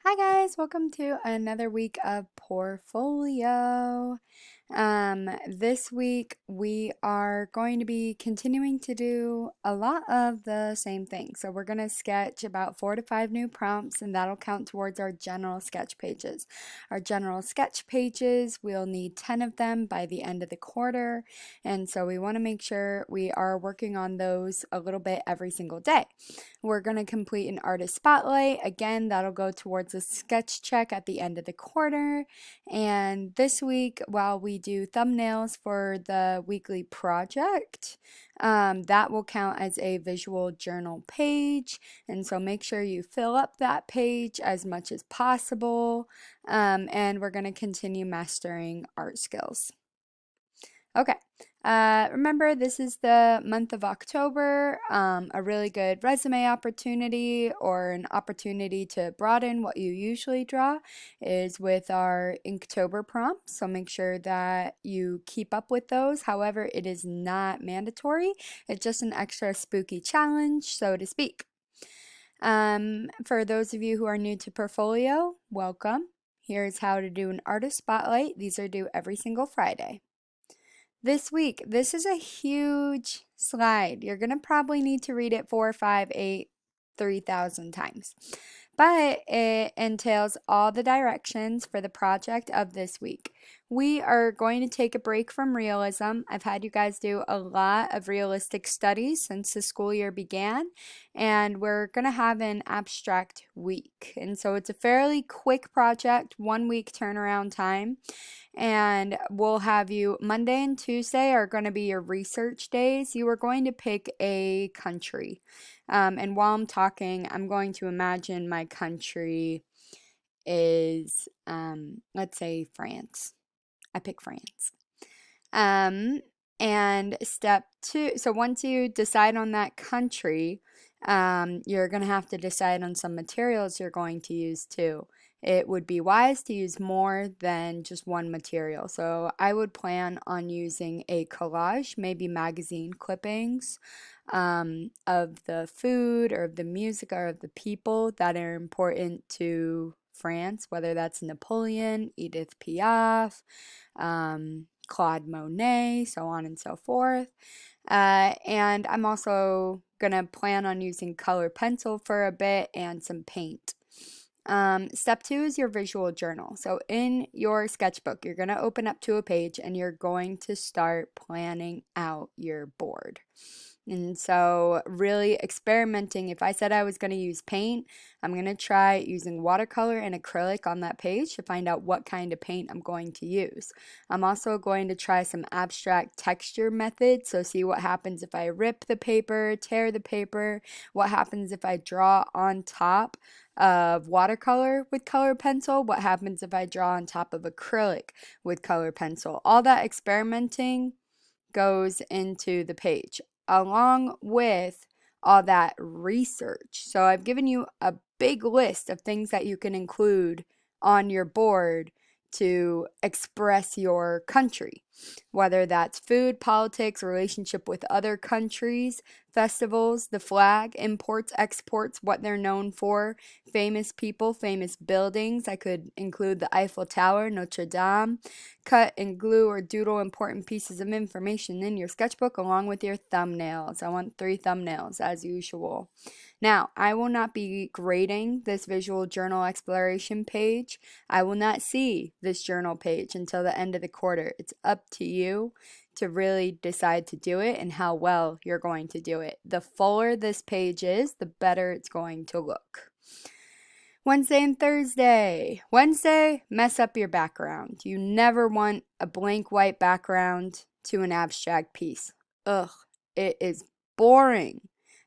Hi guys, welcome to another week of Portfolio. This week we are going to be continuing to do a lot of the same thing. So we're going to sketch about 4 to 5 new prompts and that'll count towards our general sketch pages. Our general sketch pages, we'll need 10 of them by the end of the quarter. And so we want to make sure we are working on those a little bit every single day. We're going to complete an artist spotlight. Again, that'll go towards a sketch check at the end of the quarter. And this week, while we do thumbnails for the weekly project, that will count as a visual journal page. And so make sure you fill up that page as much as possible. And we're going to continue mastering art skills. Okay. Remember, this is the month of October, a really good resume opportunity or an opportunity to broaden what you usually draw is with our Inktober prompts. So make sure that you keep up with those. However, it is not mandatory. It's just an extra spooky challenge, so to speak. For those of you who are new to Portfolio, welcome. Here's how to do an artist spotlight. These are due every single Friday. This week, this is a huge slide. You're going to probably need to read it 4, 5, 8, 3,000 times. But it entails all the directions for the project of this week. We are going to take a break from realism. I've had you guys do a lot of realistic studies since the school year began, and we're going to have an abstract week. And so it's a fairly quick project, 1 week turnaround time. And we'll have you Monday and Tuesday are going to be your research days. You are going to pick a country. And while I'm talking, I'm going to imagine my country is, let's say, France. I pick France. Um, and step 2, so once you decide on that country, you're going to have to decide on some materials you're going to use too. It would be wise to use more than just one material. So I would plan on using a collage, maybe magazine clippings, of the food or of the music or of the people that are important to France, whether that's Napoleon, Edith Piaf, Claude Monet, so on and so forth. And I'm also gonna plan on using color pencil for a bit and some paint. Step 2 is your visual journal. So in your sketchbook, you're going to open up to a page and you're going to start planning out your board. And so really experimenting. If I said I was going to use paint, I'm going to try using watercolor and acrylic on that page to find out what kind of paint I'm going to use. I'm also going to try some abstract texture methods. So see what happens if I rip the paper, tear the paper, what happens if I draw on top of watercolor with color pencil, what happens if I draw on top of acrylic with color pencil. All that experimenting goes into the page along with all that research. So I've given you a big list of things that you can include on your board to express your country, whether that's food, politics, relationship with other countries, festivals, the flag, imports, exports, what they're known for, famous people, famous buildings. I could include the Eiffel Tower, Notre Dame. Cut and glue or doodle important pieces of information in your sketchbook along with your thumbnails. I want 3 thumbnails as usual. Now, I will not be grading this visual journal exploration page. I will not see this journal page until the end of the quarter. It's up to you to really decide to do it and how well you're going to do it. The fuller this page is, the better it's going to look. Wednesday and Thursday. Wednesday, mess up your background. You never want a blank white background to an abstract piece. Ugh, it is boring.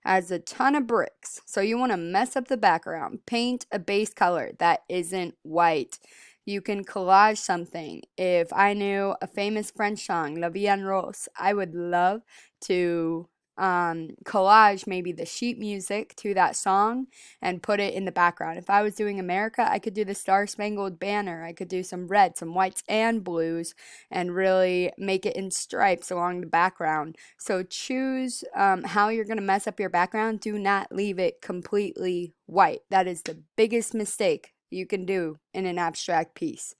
Has a ton of bricks. So you want to mess up the background. Paint a base color that isn't white. You can collage something. If I knew a famous French song, La Vie en Rose, I would love to collage maybe the sheet music to that song and put it in the background. If I was doing America, I could do the Star Spangled Banner. I could do some reds, some whites, and blues and really make it in stripes along the background. So choose how you're going to mess up your background. Do not leave it completely white. That is the biggest mistake you can do in an abstract piece.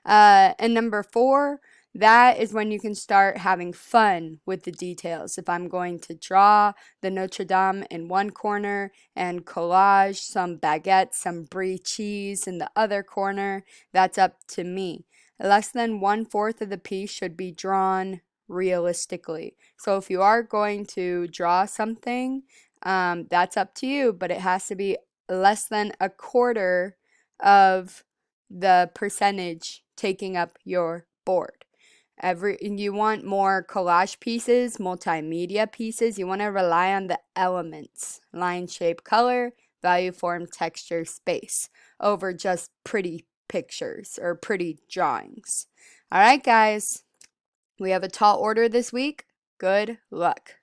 And number 4, that is when you can start having fun with the details. If I'm going to draw the Notre Dame in one corner and collage some baguettes, some brie cheese in the other corner, that's up to me. Less than 1/4 of the piece should be drawn realistically. So if you are going to draw something, that's up to you, but it has to be less than 1/4 of the percentage taking up your board. You want more collage pieces, multimedia pieces. You want to rely on the elements: line, shape, color, value, form, texture, space, over just pretty pictures or pretty drawings. All right, guys, we have a tall order this week. Good luck.